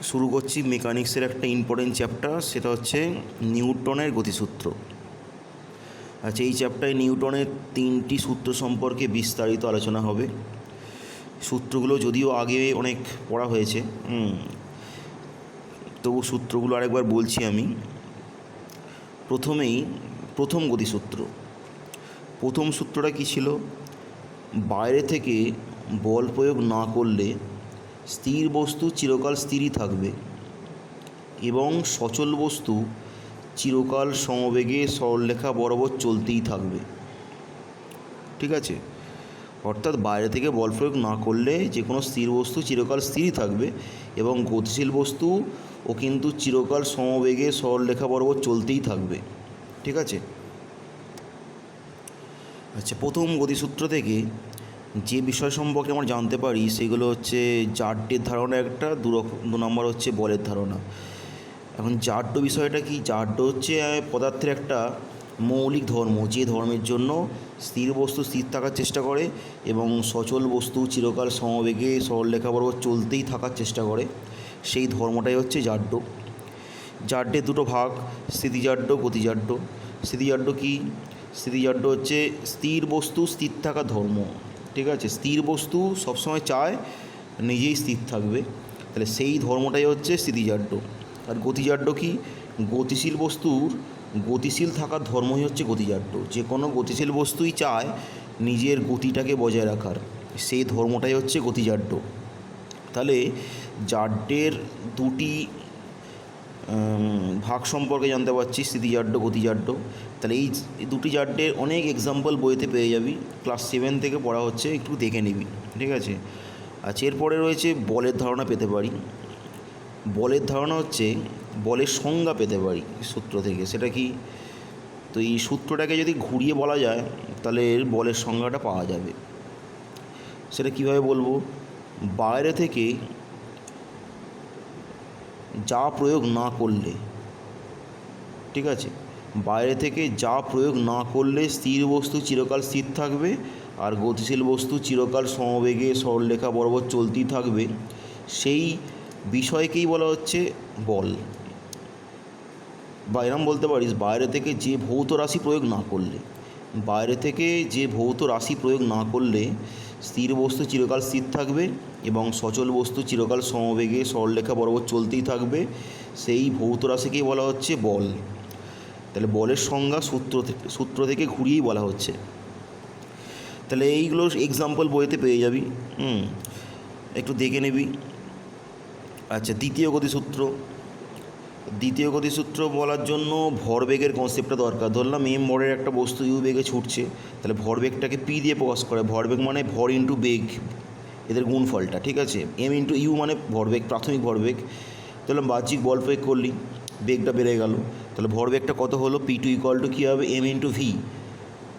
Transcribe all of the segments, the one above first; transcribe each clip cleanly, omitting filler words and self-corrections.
শুরু করছি মেকানিক্সের একটা ইম্পর্টেন্ট চ্যাপ্টার, সেটা হচ্ছে নিউটনের গতিসূত্র। আচ্ছা, এই চ্যাপ্টারে নিউটনের 3টি সূত্র সম্পর্কে বিস্তারিত আলোচনা হবে। সূত্রগুলো যদিও আগে অনেক পড়া হয়েছে, তবু সূত্রগুলো আরেকবার বলছি আমি। প্রথম গতিসূত্র। প্রথম সূত্রটা কী ছিল? বাইরে থেকে বল প্রয়োগ না করলে স্থির বস্তু চিরকাল স্থিরই থাকবে এবং সচল বস্তু চিরকাল সমবেগে সরলরেখা বরাবর চলতেই থাকবে। ঠিক আছে? অর্থাৎ বাইরে থেকে বল প্রয়োগ না করলে যে কোনো স্থির বস্তু চিরকাল স্থিরই থাকবে এবং গতিশীল বস্তু ও কিন্তু চিরকাল সমবেগে সরলরেখা বরাবর চলতেই থাকবে। ঠিক আছে? আচ্ছা, প্রথম গতিসূত্র থেকে যে বিষয় সম্পর্কে আমরা জানতে পারি সেগুলো হচ্ছে জাড্যের ধারণা একটা, দু নম্বর হচ্ছে বলের ধারণা। এখন জাড্য বিষয়টা কি? জাড্য হচ্ছে পদার্থের একটা মৌলিক ধর্ম, যে ধর্মের জন্য স্থির বস্তু স্থির থাকার চেষ্টা করে এবং সচল বস্তু চিরকাল সমবেগে সরলরেখা বরাবর চলতেই থাকার চেষ্টা করে, সেই ধর্মটাই হচ্ছে জাড্য। জাড্যের দুটো ভাগ, স্থিতিজাড্য, গতিজাড্য। স্থিতিজাড্য কি? স্থিতিজাড্য হচ্ছে স্থির বস্তু স্থির থাকার ধর্ম। ঠিক আছে? স্থির বস্তু সবসময় চায় নিজেই স্থির থাকবে, তাহলে সেই ধর্মটাই হচ্ছে স্থিতিজাড্য। আর গতিজাড্য কি? গতিশীল বস্তুর গতিশীল থাকার ধর্মই হচ্ছে গতিজাড্য। যে কোনো গতিশীল বস্তুই চায় নিজের গতিটাকে বজায় রাখার, সেই ধর্মটাই হচ্ছে গতিজাড্য। তাহলে জাড্যের দুটি ভাগ সম্পর্কে জানতে পারছি, স্থিতিজাড্য, গতিজাড্য। তাহলে এই দুটি জাড্যের অনেক এক্সাম্পল বইতে পেয়ে যাবি, ক্লাস 7 থেকে পড়া হচ্ছে, একটু দেখে নিবি। ঠিক আছে? আচ্ছা, এরপরে রয়েছে বলের ধারণা পেতে পারি। বলের ধারণা হচ্ছে বলের সংজ্ঞা পেতে পারি সূত্র থেকে। সেটা কি? তো এই সূত্রটাকে যদি ঘুরিয়ে বলা যায় তাহলে বলের সংজ্ঞাটা পাওয়া যাবে। সেটা কীভাবে বলবো? বাইরে থেকে যা প্রয়োগ না করলে, ঠিক আছে, বাইরে থেকে যা প্রয়োগ না করলে স্থির বস্তু চিরকাল স্থির থাকবে আর গতিশীল বস্তু চিরকাল সমবেগে সরলরেখা বরাবর চলতেই থাকবে, সেই বিষয়কেই বলা হচ্ছে বল। বা এরম বলতে পারিস, বাইরে থেকে যে ভৌত রাশি প্রয়োগ না করলে, বাইরে থেকে যে ভৌত রাশি প্রয়োগ না করলে স্থির বস্তু চিরকাল স্থির থাকবে এবং সচল বস্তু চিরকাল সমবেগে সরলরেখা বরাবর চলতেই থাকবে, সেই ভৌত রাশিকেই বলা হচ্ছে বল। তাহলে বলের সংজ্ঞা সূত্র থেকে ঘুরিয়েই বলা হচ্ছে। তাহলে এইগুলো এক্সাম্পল বইতে পেয়ে যাবি, একটু দেখে নিবি। আচ্ছা, দ্বিতীয় গতিসূত্র বলার জন্য ভরবেগের কনসেপ্টটা দরকার। ধরলাম এম ভরের একটা বস্তু ইউ বেগে ছুটছে, তাহলে ভরবেগটাকে পি দিয়ে প্রকাশ করে। ভরবেগ মানে ভর ইন্টু বেগ, এদের গুণফলটা। ঠিক আছে? এম ইন্টু ইউ মানে ভরবেগ, প্রাথমিক ভরবেগ। তাহলে বাহ্যিক বল প্রয়োগ করলি, বেগটা বেড়ে গেল, তাহলে ভরবেগটা কত হলো? পি টু ইকুয়াল টু কী হবে? M into V.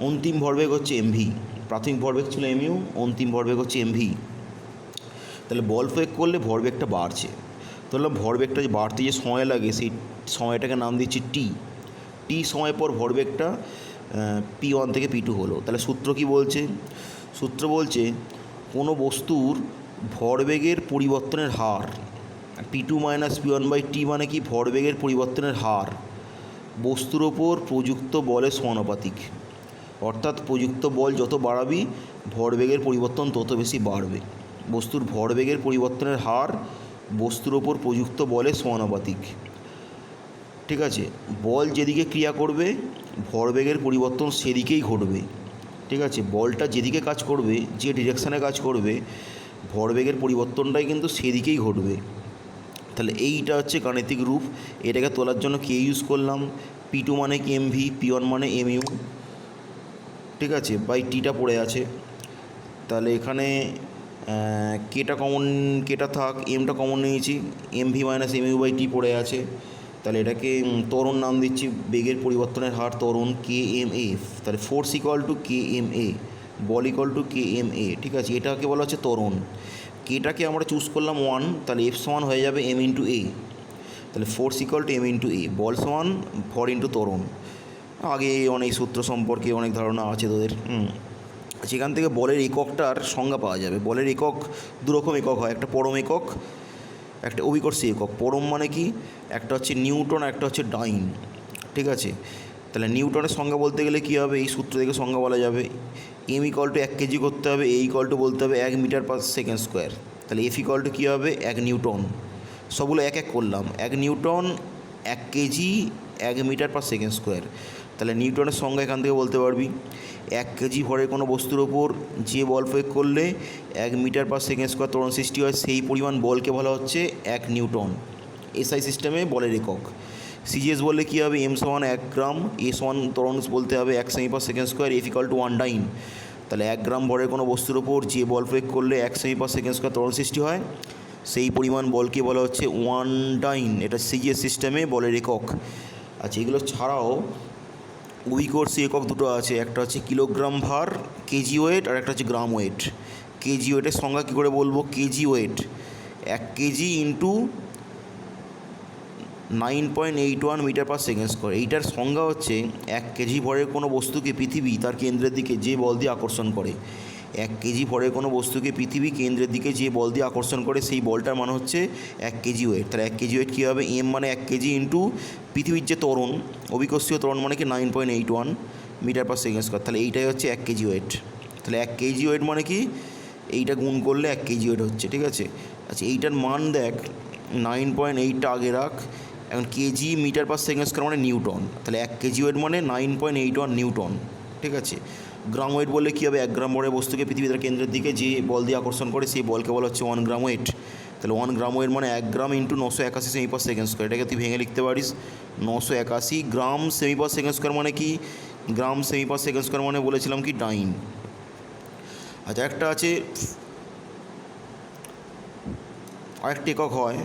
অন্তিম ভরবেগ হচ্ছে এম ভি। প্রাথমিক ভরবেগ ছিল এম ইউ, অন্তিম ভরবেগ হচ্ছে এম ভি। তাহলে বল প্রয়োগ করলে ভরবেগটা বাড়ছে। তাহলে ভরবেগটা যে বাড়তে যে সময় লাগে, সেই সময়টাকে নাম দিচ্ছি টি সময় পর ভরবেগটা P1 থেকে P2 হলো। তাহলে সূত্র কি বলছে? সূত্র বলছে কোনো বস্তুর ভরবেগের পরিবর্তনের হার, P2 minus P1 by T মানে কি? ভরবেগের পরিবর্তনের হার বস্তুর ওপর প্রযুক্ত বলের সমানুপাতিক। অর্থাৎ প্রযুক্ত বল যত বাড়াবি ভরবেগের পরিবর্তন তত বেশি বাড়বে। বস্তুর ভরবেগের পরিবর্তনের হার বস্তুর ওপর প্রযুক্ত বলের সমানুপাতিক। ঠিক আছে? বল যেদিকে ক্রিয়া করবে ভরবেগের পরিবর্তন সেদিকেই ঘটবে। ঠিক আছে? বলটা যেদিকে কাজ করবে, যে ডিরেকশানে কাজ করবে, ভরবেগের পরিবর্তনটাই কিন্তু সেদিকেই ঘটবে। তাহলে এইটা হচ্ছে গাণিতিক রূপ। এটাকে তোলার জন্য কে ইউজ করলাম? P2 মানে কি? এম ভি, P1 মানে এম ইউ। ঠিক আছে? বাই টিটা পড়ে আছে। তাহলে এখানে কেটা থাক, এমটা কমন নিয়েছি, M V minus M U by T পড়ে আছে। তাহলে এটাকে ত্বরণ নাম দিচ্ছি, বেগের পরিবর্তনের হার ত্বরণ, কে এম এ। তাহলে force equal to K M A, বল equal to K M A. ঠিক আছে? এটাকে বলা হচ্ছে ত্বরণ। কেটাকে আমরা চুজ করলাম 1, তাহলে এফ সমান হয়ে যাবে এম ইন্টু এ। তাহলে force equal to M into A, বল সমান ভর ইন্টু ত্বরণ। আগে অনেক সূত্র সম্পর্কে অনেক ধারণা আছে তোদের। সেখান থেকে বলের এককটার সংজ্ঞা পাওয়া যাবে। বলের একক দুরকম একক হয়, একটা পরম একক একটা অভিকর্ষী একক। পরম মানে কি, একটা হচ্ছে নিউটন আর একটা হচ্ছে ডাইন, ঠিক আছে। তাহলে নিউটনের সংজ্ঞা বলতে গেলে কী হবে, এই সূত্র থেকে সংজ্ঞা বলা যাবে। এম ইকুয়াল টু 1 কেজি করতে হবে, এ ইকুয়াল টু বলতে হবে 1 মিটার পার সেকেন্ড স্কোয়ার। তাহলে এফ ইকুয়াল টু কী হবে, 1 নিউটন। সবগুলো এক এক করলাম, 1 newton 1 kg 1 metre per second square. তাহলে নিউটনের সংজ্ঞা এখান থেকে বলতে পারবি, 1 কেজি ভরের কোনো বস্তুর ওপর যে বল প্রয়োগ করলে 1 মিটার পার সেকেন্ড স্কোয়ার ত্বরণ সৃষ্টি হয়, সেই পরিমাণ বলকে বলা হচ্ছে 1 নিউটন। এসআই সিস্টেমে বলের একক। সিজিএস বললে কী হবে, এম সমান 1 গ্রাম, এ সমান ত্বরণ বলতে হবে 1 সেমি পার second square, F equal two 1 ডাইন। তাহলে 1 গ্রাম ভরের কোনো বস্তুর ওপর যে বল প্রয়োগ করলে 1 সেমি পার সেকেন্ড স্কোয়ার ত্বরণ সৃষ্টি হয়, সেই পরিমাণ বলকে বলা হচ্ছে 1 ডাইন। এটা সিজিএস সিস্টেমে বলের একক। আচ্ছা, এগুলো ছাড়াও অভিকর্ষী একক দুটো আছে, একটা হচ্ছে কিলোগ্রাম ভার কেজি ওয়েট, আর একটা হচ্ছে গ্রাম ওয়েট। কেজি ওয়েটের সংজ্ঞা কী করে বলবো, kg weight 1 kg into 9.81 metre per second square. এইটার সংজ্ঞা হচ্ছে 1 কেজি ভরের কোনো বস্তুকে পৃথিবী তার কেন্দ্রের দিকে যে বল দিয়ে আকর্ষণ করে। 1 কেজি ভরের কোনো বস্তুকে পৃথিবী কেন্দ্রের দিকে যে বল দিয়ে আকর্ষণ করে, সেই বলটার মান হচ্ছে 1 কেজি ওয়েট। তাহলে 1 কেজি ওয়েট কী হবে, এম মানে 1 কেজি ইন্টু পৃথিবীর যে ত্বরণ, অভিকর্ষীয় ত্বরণ মানে কি 9.81 মিটার পার সেকেন্ড স্কোয়ার। তাহলে এইটাই হচ্ছে 1 কেজি ওয়েট। তাহলে 1 কেজি ওয়েট মানে কি, এইটা গুণ করলে 1 কেজি ওয়েট হচ্ছে, ঠিক আছে। আচ্ছা, এইটার মান দেখ, 9.8টা আগে রাখ। এখন kg metre per second square মানে নিউটন, তাহলে 1 কেজি ওয়েট মানে 9.81 নিউটন, ঠিক আছে। গ্রাম ওয়েট বললে কী হবে, 1 গ্রাম ভরের বস্তুকে পৃথিবী তার কেন্দ্রের দিকে যে বল দিয়ে আকর্ষণ করে, সেই বলকে বলা হচ্ছে 1 গ্রাম ওয়েট। তাহলে 1 গ্রাম ওয়েট মানে 1 গ্রাম ইন্টু 981 সেমি পার সেকেন্ড স্কোয়ার। এটাকে তুই ভেঙে লিখতে পারিস, 981 গ্রাম সেমি পার সেকেন্ড স্কোয়ার মানে কি, গ্রাম সেমি পার সেকেন্ড স্কোয়ার মানে বলেছিলাম কি ডাইন। আচ্ছা, একটা আছে আরেকটি একক হয়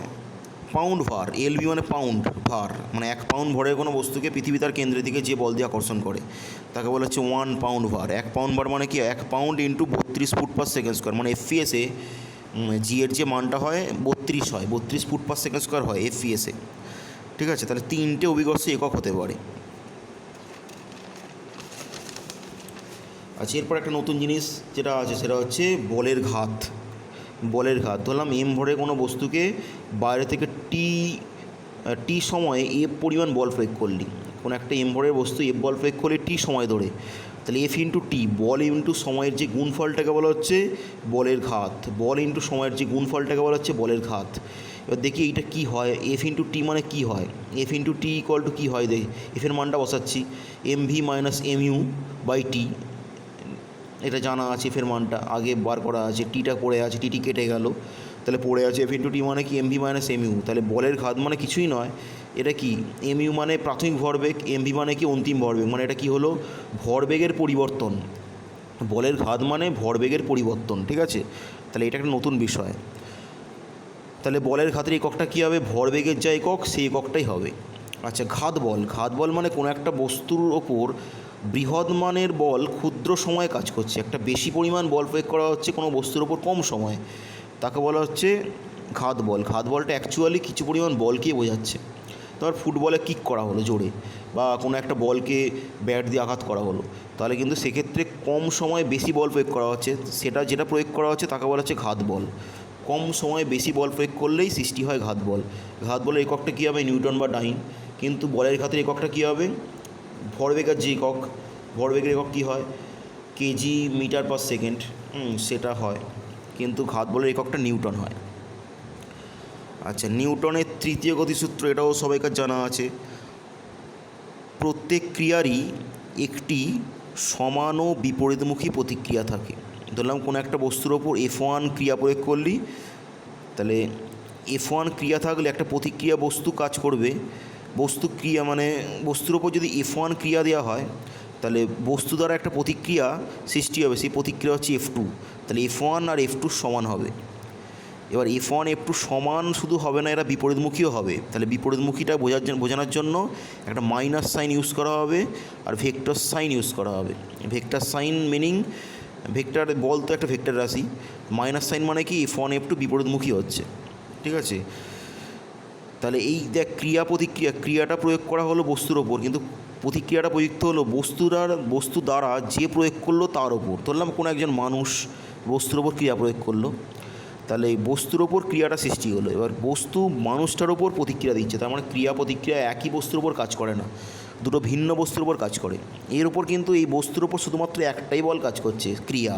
পাউন্ড ভার, এলবি মানে পাউন্ড ভার, মানে 1 পাউন্ড ভরের কোনো বস্তুকে পৃথিবী তার কেন্দ্রের দিকে যে বল দিয়ে আকর্ষণ করে, তাকে বলা হচ্ছে 1 পাউন্ড ভার। 1 পাউন্ড ভার মানে কি, 1 পাউন্ড ইন্টু 32 ফুট পার সেকেন্ড স্কোয়ার, মানে এফপিএসে জি এর যে মানটা হয় 32 হয়, 32 ফুট পার সেকেন্ড স্কোয়ার হয় এফপিএসে, ঠিক আছে। তাহলে 3টে অভিকর্ষী একক হতে পারে। আচ্ছা, এরপর একটা নতুন জিনিস যেটা আছে সেটা হচ্ছে বলের ঘাত। বলের ঘাত ধরলাম, এম ভরে কোনো বস্তুকে বাইরে থেকে টি সময়ে এফ পরিমাণ বল প্রয়োগ করলি, কোনো একটা এম ভরের বস্তু এফ বল প্রয়োগ করলে টি সময় ধরে, তাহলে এফ ইন্টু টি, বল ইন্টু সময়ের যে গুণফলটাকে বলা হচ্ছে বলের ঘাত। বল ইন্টু সময়ের যে গুণফলটাকে বলা হচ্ছে বলের ঘাত। এবার দেখি এইটা কী হয়, এফ ইন্টু টি মানে কী হয়, F into T equal to কী হয়, দেখি এফের মানটা বসাচ্ছি, M V minus M U by T. এটা জানা আছে, এফের মানটা আগে বার করা আছে, টিটা পড়ে আছে, টিটি কেটে গেল, তাহলে পড়ে আছে এফ ইন্টু টি মানে কি, এমভি মাইনাস এমইউ। তাহলে বলের ঘাত মানে কিছুই নয়, এটা কি, এমইউ মানে প্রাথমিক ভরবেগ, এমভি মানে কি অন্তিম ভরবেগ, মানে এটা কি হলো, ভরবেগের পরিবর্তন। বলের ঘাত মানে ভরবেগের পরিবর্তন, ঠিক আছে। তাহলে এটা একটা নতুন বিষয়। তাহলে বলের ঘাতের এককটা কী হবে, ভরবেগের যা একক সেই এককটাই হবে। আচ্ছা, ঘাত বল। ঘাত বল মানে কোনো একটা বস্তুর ওপর বৃহৎ মানের বল ক্ষুদ্র সময়ে কাজ করছে, একটা বেশি পরিমাণ বল প্রয়োগ করা হচ্ছে কোনো বস্তুর ওপর কম সময়ে, তাকে বলা হচ্ছে ঘাত বল। ঘাত বলটা অ্যাকচুয়ালি কিছু পরিমাণ বলকেই বোঝাচ্ছে। তোমার ফুটবলে কিক করা হলো জোরে, বা কোনো একটা বলকে ব্যাট দিয়ে আঘাত করা হলো, তাহলে কিন্তু সেক্ষেত্রে কম সময়ে বেশি বল প্রয়োগ করা হচ্ছে, সেটা যেটা প্রয়োগ করা হচ্ছে তাকে বলা হচ্ছে ঘাত বল। কম সময়ে বেশি বল প্রয়োগ করলেই সৃষ্টি হয় ঘাত বল। ঘাত বলের এককটা কী হবে, নিউটন বা ডাইন। কিন্তু বলের ঘাতের এককটা কী হবে, ভরবেগের যে একক, ভরবেগের একক কী হয়, কেজি মিটার পার সেকেন্ড, সেটা হয়, কিন্তু ঘাত বলের এককটা নিউটন হয়। আচ্ছা, নিউটনের তৃতীয় গতিসূত্র, এটাও সবাইকার জানা আছে। প্রত্যেক ক্রিয়ারই একটি সমান ও বিপরীতমুখী প্রতিক্রিয়া থাকে। ধরলাম কোনো একটা বস্তুর ওপর F1 ক্রিয়া প্রয়োগ করলি, তাহলে F1 ক্রিয়া থাকলে একটা প্রতিক্রিয়া বস্তু কাজ করবে। বস্তু ক্রিয়া মানে বস্তুর ওপর যদি F1 ক্রিয়া দেওয়া হয়, তাহলে বস্তু দ্বারা একটা প্রতিক্রিয়া সৃষ্টি হবে, সেই প্রতিক্রিয়া হচ্ছে F2। তাহলে F1 আর F2 সমান হবে। এবার F1 F2 সমান শুধু হবে না, এরা বিপরীতমুখীও হবে। তাহলে বিপরীতমুখীটা বোঝানোর জন্য একটা মাইনাস সাইন ইউজ করা হবে আর ভেক্টর সাইন ইউজ করা হবে। ভেক্টর সাইন মিনিং, ভেক্টর বল তো একটা ভেক্টর রাশি, মাইনাস সাইন মানে কি F1 F2 বিপরীতমুখী হচ্ছে, ঠিক আছে। তাহলে এই দেখ, ক্রিয়া প্রতিক্রিয়া, ক্রিয়াটা প্রয়োগ করা হলো বস্তুর ওপর, কিন্তু প্রতিক্রিয়াটা প্রযুক্ত হলো বস্তু দ্বারা যে প্রয়োগ করলো তার ওপর। ধরলাম কোনো একজন মানুষ বস্তুর ওপর ক্রিয়া প্রয়োগ করলো, তাহলে বস্তুর ওপর ক্রিয়াটা সৃষ্টি হলো। এবার বস্তু মানুষটার ওপর প্রতিক্রিয়া দিচ্ছে, তার মানে ক্রিয়া প্রতিক্রিয়া একই বস্তুর ওপর কাজ করে না, দুটো ভিন্ন বস্তুর ওপর কাজ করে। এর ওপর কিন্তু এই বস্তুর ওপর শুধুমাত্র একটাই বল কাজ করছে, ক্রিয়া,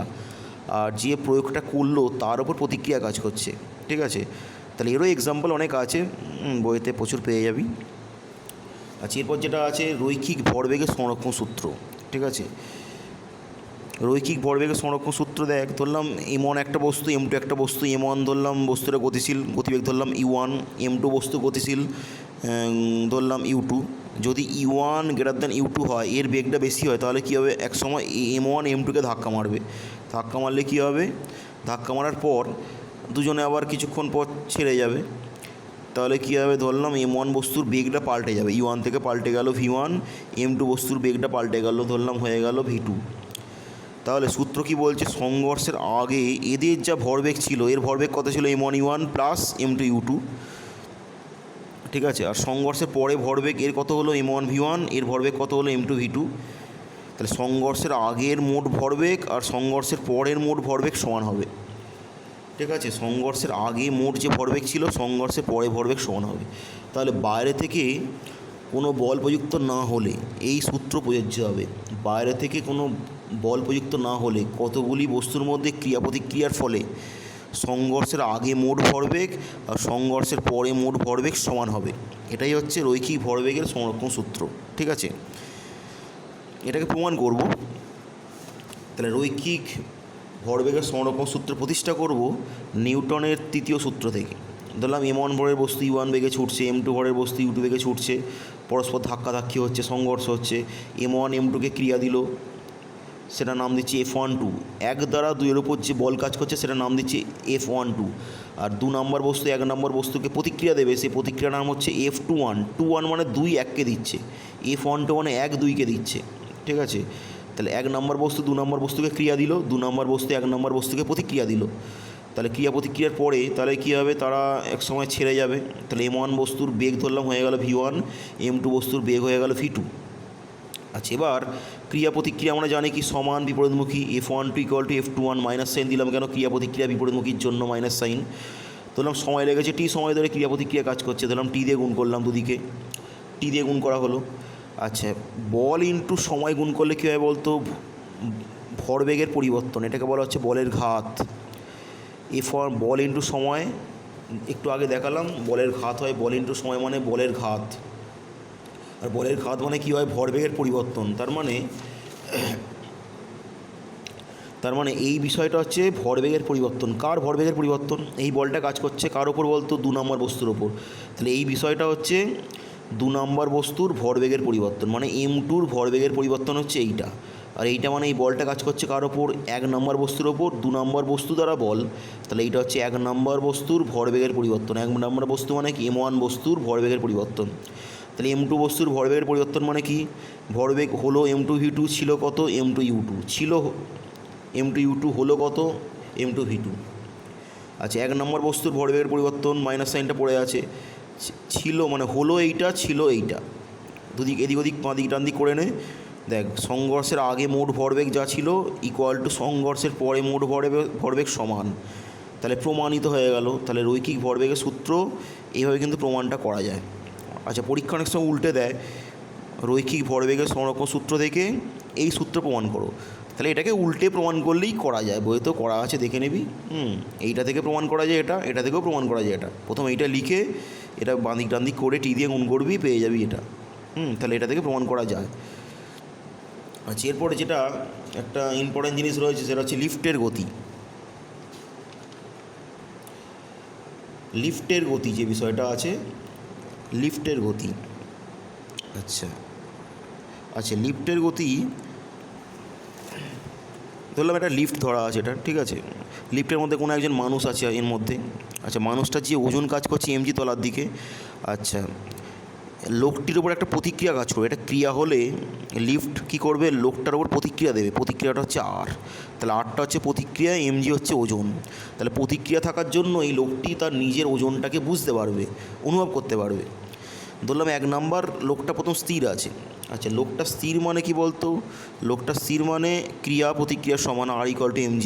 আর যে প্রয়োগটা করলো তার ওপর প্রতিক্রিয়া কাজ করছে। ঠিক আছে, তাহলে এরও এক্সাম্পল অনেক আছে, বইতে প্রচুর পেয়ে যাবি। আচ্ছা, এরপর যেটা আছে রৈখিক ভরবেগের সংরক্ষণ সূত্র। ঠিক আছে, রৈখিক ভরবেগের সংরক্ষণ সূত্র দেখ, ধরলাম M1 একটা বস্তু, M2 একটা বস্তু। M1 ধরলাম বস্তুটা গতিশীল, গতিবেগ ধরলাম U1, M2 বস্তু গতিশীল, ধরলাম U2। যদি U1 গ্রেটার U2 হয়, এর বেগটা বেশি হয়, তাহলে কী হবে, এক সময় M1 M2কে ধাক্কা মারবে। ধাক্কা মারলে কী হবে, ধাক্কা মারার পর দুজনে আবার কিছুক্ষণ পর ছেড়ে যাবে। তাহলে কী হবে, ধরলাম M1 বস্তুর বেগটা পাল্টে যাবে, U1 থেকে পাল্টে গেল V1, M2 বস্তুর বেগটা পাল্টে গেল, ধরলাম হয়ে গেল V2। তাহলে সূত্র কি বলছে, সংঘর্ষের আগে এদের যা ভরবেগ ছিল, এর ভরবেগ কত ছিল, M1 U1 plus M2 U2। ঠিক আছে, আর সংঘর্ষের পরে ভরবেগ এর কত হলো, M1 V1, এর ভরবেগ কত হলো, M2 V2। তাহলে সংঘর্ষের আগের মোট ভরবেগ আর সংঘর্ষের পরের মোট ভরবেগ সমান হবে। ঠিক আছে, সংঘর্ষের আগে মোট যে ভরবেগ ছিল, সংঘর্ষের পরে ভরবেগ সমান হবে। তাহলে বাইরে থেকে কোনো বল প্রযুক্ত না হলে এই সূত্র প্রযোজ্য হবে। বাইরে থেকে কোনো বল প্রযুক্ত না হলে কতগুলি বস্তুর মধ্যে ক্রিয়া প্রতিক্রিয়ার ফলে সংঘর্ষের আগে মোট ভরবেগ আর সংঘর্ষের পরে মোট ভরবেগ সমান হবে। এটাই হচ্ছে রৈখিক ভরবেগের সংরক্ষণ সূত্র। ঠিক আছে, এটাকে প্রমাণ করব। তাহলে রৈখিক ভরবেগের সংরক্ষণ সূত্র প্রতিষ্ঠা করব নিউটনের তৃতীয় সূত্র থেকে। ধরলাম M1 ভরের বস্তু U1 বেগে ছুটছে, M2 ভরের বস্তু U2 বেগে ছুটছে, পরস্পর ধাক্কাধাক্কি হচ্ছে, সংঘর্ষ হচ্ছে। M1 M2কে ক্রিয়া দিল, সেটা নাম দিচ্ছি F12। এক দ্বারা দুইয়ের উপর যে বল কাজ করছে সেটা নাম দিচ্ছি F12। আর 2 নম্বর বস্তু 1 নম্বর বস্তুকে প্রতিক্রিয়া দেবে, সেই প্রতিক্রিয়ার নাম হচ্ছে F21। 21 মানে 2 1কে দিচ্ছে, F12 মানে 1 2কে দিচ্ছে। ঠিক আছে, তাহলে 1 নম্বর বস্তু 2 নম্বর বস্তুকে ক্রিয়া দিল, 2 নম্বর বস্তু 1 নম্বর বস্তুকে প্রতিক্রিয়া দিল। তাহলে ক্রিয়া প্রতিক্রিয়ার পরে তাহলে কী হবে, তারা এক সময় ছেড়ে যাবে। তাহলে M1 বস্তুর বেগ ধরলাম হয়ে গেল V1, M2 বস্তুর বেগ হয়ে গেল V2। আচ্ছা, এবার ক্রিয়া প্রতিক্রিয়া আমরা জানি কি, সমান বিপরীতমুখী। F12 = F21, মাইনাস সাইন দিলাম কেন, ক্রিয়া প্রতিক্রিয়া বিপরীতমুখীর জন্য মাইনাস সাইন। ধরলাম সময় লেগেছে T সময় ধরে ক্রিয়া প্রতিক্রিয়া কাজ করছে, ধরলাম T দিয়ে গুণ করলাম, দুদিকে T দিয়ে গুণ করা হলো। আচ্ছা, বল ইন্টু সময় গুণ করলে কী হয় বলতো, ভরবেগের পরিবর্তন, এটাকে বলা হচ্ছে বলের ঘাত। বল ইন্টু সময়, একটু আগে দেখালাম বলের ঘাত হয়, বল ইন্টু সময় মানে বলের ঘাত। আর বলের ঘাত মানে কী হয়, ভরবেগের পরিবর্তন। তার মানে এই বিষয়টা হচ্ছে ভরবেগের পরিবর্তন। কার ভরবেগের পরিবর্তন, এই বলটা কাজ করছে কার ওপর বলতো, 2 নম্বর বস্তুর ওপর। তাহলে এই বিষয়টা হচ্ছে 2 নম্বর বস্তুর ভরবেগের পরিবর্তন, মানে M2র ভরবেগের পরিবর্তন হচ্ছে এইটা। আর এইটা মানে এই বলটা কাজ করছে কার ওপর, 1 নম্বর বস্তুর ওপর, 2 নম্বর বস্তু দ্বারা বল। তাহলে এইটা হচ্ছে 1 নম্বর বস্তুর ভরবেগের পরিবর্তন। 1 নম্বর বস্তু মানে কি, M1 বস্তুর ভরবেগের পরিবর্তন। তাহলে M2 বস্তুর ভরবেগের পরিবর্তন মানে কি, ভরবেগ হলো M2 V2, ছিল কত, M2 U2 ছিল, M2 U2 হলো কত, M2 V2। আচ্ছা, 1 নম্বর বস্তুর ভরবেগের পরিবর্তন, মাইনাস সাইনটা পড়ে আছে, ছিল মানে হলো এইটা, ছিল এইটা, দুদিক এদিক ওদিক বাঁ দিক ডান দিক করে নে। দেখ, সংঘর্ষের আগে মোট ভরবেগ যা ছিল ইকুয়াল টু সংঘর্ষের পরে মোট ভরবেগ সমান। তাহলে প্রমাণিত হয়ে গেল। তাহলে রৈখিক ভরবেগের সূত্র এইভাবে কিন্তু প্রমাণটা করা যায়। আচ্ছা, পরীক্ষা অনেক সময় উল্টে দেয়, রৈখিক ভরবেগের সংরক্ষণ সূত্র থেকে এই সূত্র প্রমাণ করো। তাহলে এটাকে উল্টে প্রমাণ করলেই করা যায়, বইয়ে তো করা আছে, দেখে নিবি। এইটা থেকে প্রমাণ করা যায় এটা, এটা থেকেও প্রমাণ করা যায় এটা। প্রথম এইটা লিখে এটা বাঁদিক ডানদিক করে T দিয়ে গুণ করবি, পেয়ে যাবি এটা। তাহলে এটা থেকে প্রমাণ করা যায়। আচ্ছা, এরপরে যেটা একটা ইম্পর্টেন্ট জিনিস রয়েছে সেটা হচ্ছে লিফটের গতি। লিফটের গতি যে বিষয়টা আছে, লিফটের গতি। আচ্ছা, লিফটের গতি ধরলাম একটা লিফট ধরা আছে এটা, ঠিক আছে। লিফটের মধ্যে কোনো একজন মানুষ আছে এর মধ্যে। আচ্ছা, মানুষটা যে ওজন কাজ করছে mg তলার দিকে। আচ্ছা, লোকটির ওপর একটা প্রতিক্রিয়া কাজ করবে, এটা ক্রিয়া হলে লিফট কী করবে, লোকটার ওপর প্রতিক্রিয়া দেবে, প্রতিক্রিয়াটা হচ্ছে আর। তাহলে আরটা হচ্ছে প্রতিক্রিয়া, mg হচ্ছে ওজন। তাহলে প্রতিক্রিয়া থাকার জন্য এই লোকটি তার নিজের ওজনটাকে বুঝতে পারবে, অনুভব করতে পারবে। ধরলাম 1 নাম্বার লোকটা প্রথম স্থির আছে। আচ্ছা, লোকটা স্থির মানে কি বলতো, লোকটা স্থির মানে ক্রিয়া প্রতিক্রিয়া সমান, R = mg।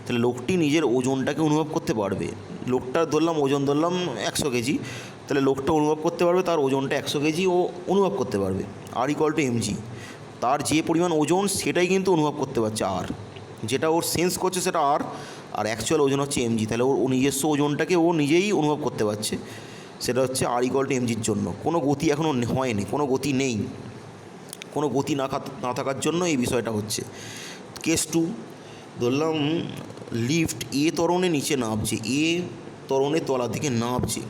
তাহলে লোকটি নিজের ওজনটাকে অনুভব করতে পারবে, লোকটার ধরলাম ওজন ধরলাম 100 কেজি, তাহলে লোকটা অনুভব করতে পারবে তার ওজনটা 100 কেজি, ও অনুভব করতে পারবে R=mg। তার যে পরিমাণ ওজন সেটাই কিন্তু অনুভব করতে পারছে আর, যেটা ওর সেন্স করছে সেটা আর অ্যাকচুয়াল ওজন হচ্ছে mg। তাহলে ওর নিজস্ব ওজনটাকে ও নিজেই অনুভব করতে পারছে, সেটা হচ্ছে R=mgর জন্য। কোনো গতি এখনও হয়নি, কোনো গতি নেই, কোনো গতি না থাকার জন্য এই বিষয়টা হচ্ছে। কেস 2, ধরলাম লিফট এ ত্বরণে নিচে নামছে, এ ত্বরণে তলার দিকে নামছে।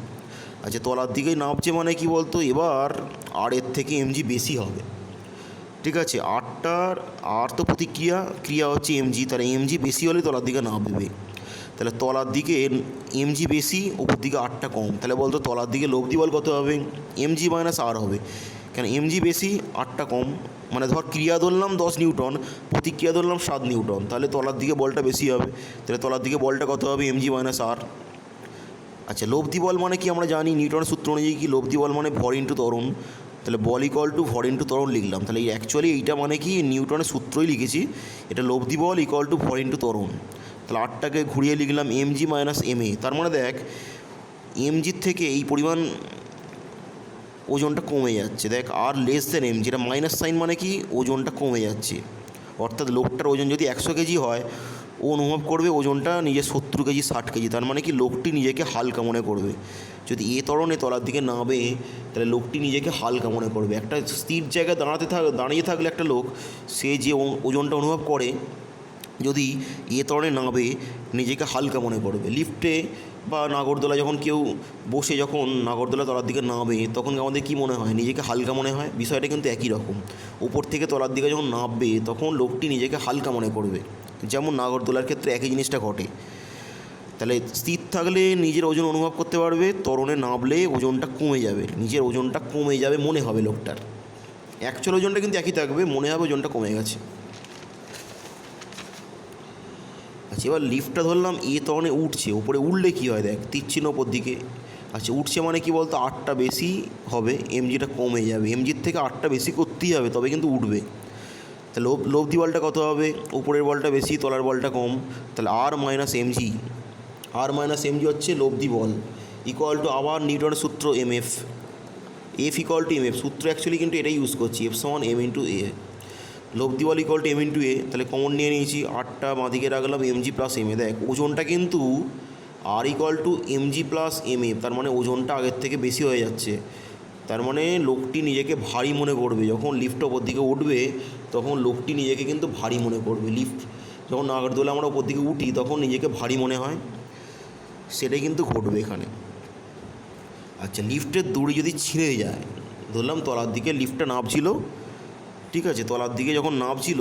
আচ্ছা, তলার দিকে নামছে মানে কি বলতো, এবার আর এর থেকে mg বেশি হবে, ঠিক আছে। আর তো ক্রিয়া হচ্ছে mg, তাহলে mg বেশি হলে তলার দিকে নামবে। তাহলে তলার দিকে mg বেশি, ওপর দিকে আরটা কম, তাহলে বলতো তলার দিকে লব্ধি বল কত হবে, mg - r হবে। কেন mg বেশি আরটা কম, মানে ধর ক্রিয়া ধরলাম 10 নিউটন, প্রতিক্রিয়া ধরলাম 7 নিউটন, তাহলে তলার দিকে বলটা বেশি হবে। তাহলে তলার দিকে বলটা কত হবে, mg - r। আচ্ছা, লব্ধি বল মানে কি আমরা জানি, নিউটনের সূত্র অনুযায়ী কি, লব্ধি বল মানে ভর ইন্টু ত্বরণ। তাহলে বল = ভর ইন্টু ত্বরণ লিখলাম। তাহলে অ্যাকচুয়ালি এইটা মানে কি নিউটনের সূত্রই লিখেছি, এটা লব্ধি বল = ভর ইন্টু ত্বরণ। তাহলে আরটাকে ঘুরিয়ে লিখলাম mg - ma। তার মানে দেখ mgর থেকে এই পরিমাণ ওজনটা কমে যাচ্ছে, দেখ R mg, যেটা মাইনাস সাইন মানে কি ওজনটা কমে যাচ্ছে। অর্থাৎ লোকটার ওজন যদি 100 কেজি হয়, ও অনুভব করবে ওজনটা নিজের 70 কেজি 60 কেজি, তার মানে কি লোকটি নিজেকে হালকা মনে করবে। যদি এ ত্বরণে তলার দিকে নামে, তাহলে লোকটি নিজেকে হালকা মনে করবে। একটা স্থির জায়গায় দাঁড়িয়ে থাকলে একটা লোক, সে যে ওজনটা অনুভব করে, যদি এ ত্বরণে নামে নিজেকে হালকা মনে করবে। লিফটে বা নাগরদোলা যখন কেউ বসে, যখন নাগরদোলা তলার দিকে নামবে, তখন আমাদের কী মনে হয়, নিজেকে হালকা মনে হয়। বিষয়টা কিন্তু একই রকম, উপর থেকে তলার দিকে যখন নামবে তখন লোকটি নিজেকে হালকা মনে করবে। যেমন নাগরদোলার ক্ষেত্রে একই জিনিসটা ঘটে। তাহলে স্থির থাকলে নিজের ওজন অনুভব করতে পারবে, ত্বরণে নামলে ওজনটা কমে যাবে, নিজের ওজনটা কমে যাবে মনে হবে লোকটার। অ্যাকচুয়াল ওজনটা কিন্তু একই থাকবে, মনে হবে ওজনটা কমে গেছে। আচ্ছা, এবার লিফটটা ধরলাম এ ত্বরণে উঠছে, উপরে উঠলে কী হয় দেখ, তীর চিহ্ন ওপর দিকে। আচ্ছা, উঠছে মানে কি বলতো, আরটা বেশি হবে, mgটা কমে যাবে, mgর থেকে আরটা বেশি করতেই হবে তবে কিন্তু উঠবে। তাহলে লব্ধি বলটা কত হবে, উপরের বলটা বেশি তলার বলটা কম, তাহলে r - mg হচ্ছে লব্ধি বল, = আবার নিউটনের সূত্র mf, F=mf। সূত্র অ্যাকচুয়ালি কিন্তু এটাই ইউজ করছি, F = m × a। লব্ধি বল = m × a, তাহলে কমন নিয়ে নিয়েছি, আরটা বাঁদিকে রাখলাম mg + ma। দেখ ওজনটা কিন্তু R=mg + ma, তার মানে ওজনটা আগের থেকে বেশি হয়ে যাচ্ছে। তার মানে লোকটি নিজেকে ভারী মনে করবে, যখন লিফট ওপর দিকে উঠবে তখন লোকটি নিজেকে কিন্তু ভারী মনে করবে। লিফট যখন নাগরদোলা আমরা ওপর দিকে উঠি তখন নিজেকে ভারী মনে হয়, সেটাই কিন্তু ঘটবে এখানে। আচ্ছা, লিফটের দড়ি যদি ছিঁড়ে যায়, ধরলাম তলার দিকে লিফটটা নামছিল, ঠিক আছে, তলার দিকে যখন নামছিল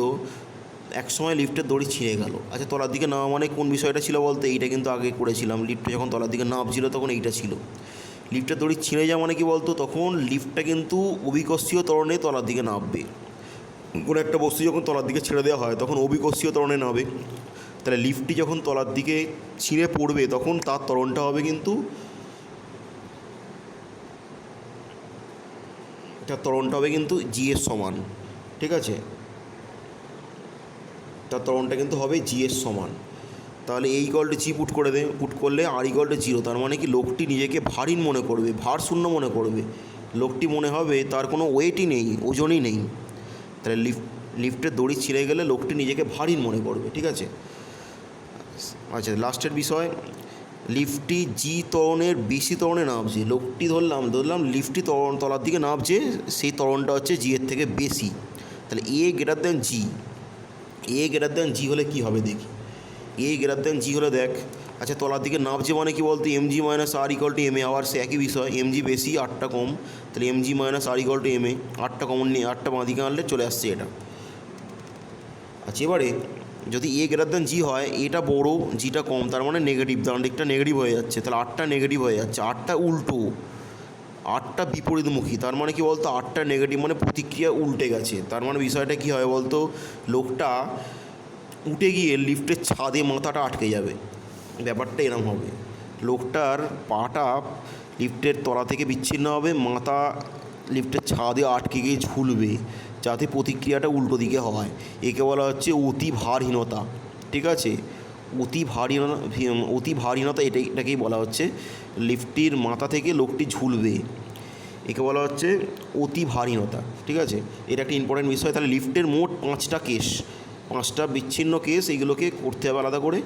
এক সময় লিফটের দড়ি ছিঁড়ে গেল। আচ্ছা, তলার দিকে নামা মানে কোন বিষয়টা ছিল বলতে, এইটা কিন্তু আগে করেছিলাম, লিফটে যখন তলার দিকে নামছিল তখন এইটা ছিল। লিফটের দড়ি ছিঁড়ে যাওয়া মানে কি বলতো, তখন লিফটটা কিন্তু অভিকর্ষীয় ত্বরণে তলার দিকে নামবে। কোনো একটা বস্তু যখন তলার দিকে ছেড়ে দেওয়া হয় তখন অভিকর্ষীয় ত্বরণে নামবে। তাহলে লিফটটি যখন তলার দিকে ছিঁড়ে পড়বে তখন তার ত্বরণটা হবে কিন্তু, তার ত্বরণটা হবে কিন্তু জি এর সমান, ঠিক আছে, তার ত্বরণটা কিন্তু হবে জি এর সমান। তাহলে A=g পুট করে দে, পুট করলে R=0, তার মানে কি লোকটি নিজেকে ভারী মনে করবে, ভার শূন্য মনে করবে। লোকটি মনে হবে তার কোনো ওয়েটই নেই, ওজনই নেই। তাহলে লিফটের দড়ি ছিঁড়ে গেলে লোকটি নিজেকে ভারী মনে করবে, ঠিক আছে। আচ্ছা, লাস্টের বিষয়, লিফটটি জি ত্বরণের বেশি ত্বরণে নামছে। লোকটি ধরলাম লিফটটি তলার দিকে নামছে, সেই ত্বরণটা হচ্ছে জি এর থেকে বেশি। তাহলে A>g হলে কী হবে দেখি, A>g হলে দেখ, আচ্ছা তলার দিকে নামছে মানে কি বলতো, mg - r = ma। আবার সে একই বিষয়, mg বেশি আরটা কম, তাহলে mg - r = ma। আরটা কমন নিয়ে আরটা বাঁদিকে আনলে চলে আসছে এটা। আচ্ছা, এবারে যদি A>g হয়, এটা বড় জিটা কম, তার মানে নেগেটিভ, ডান দিকটা নেগেটিভ হয়ে যাচ্ছে, তাহলে আরটা নেগেটিভ হয়ে যাচ্ছে, আরটা উল্টো, আরটা বিপরীতমুখী, তার মানে কি বলতো, আরটা নেগেটিভ মানে প্রতিক্রিয়া উল্টে গেছে। তার মানে বিষয়টা কী হয় বলতো, লোকটা উঠে গিয়ে লিফটের ছাদে মাথাটা আটকে যাবে, ব্যাপারটা এরম হবে। লোকটার পাটা লিফটের তলা থেকে বিচ্ছিন্ন হবে, মাথা লিফটের ছাদে আটকে গিয়ে ঝুলবে, যাতে প্রতিক্রিয়াটা উল্টো দিকে হয়। একে বলা হচ্ছে অতি ভারহীনতা, ঠিক আছে, অতি ভারীনতা এটাকেই বলা হচ্ছে। লিফটটির মাথা থেকে লোকটি ঝুলবে, একে বলা হচ্ছে অতি ভারীনতা। ঠিক আছে, এটা একটা ইম্পর্টেন্ট বিষয়। তাহলে লিফটের মোট 5টা কেস, 5টা বিচ্ছিন্ন কেস, এইগুলোকে করতে হবে আলাদা করে।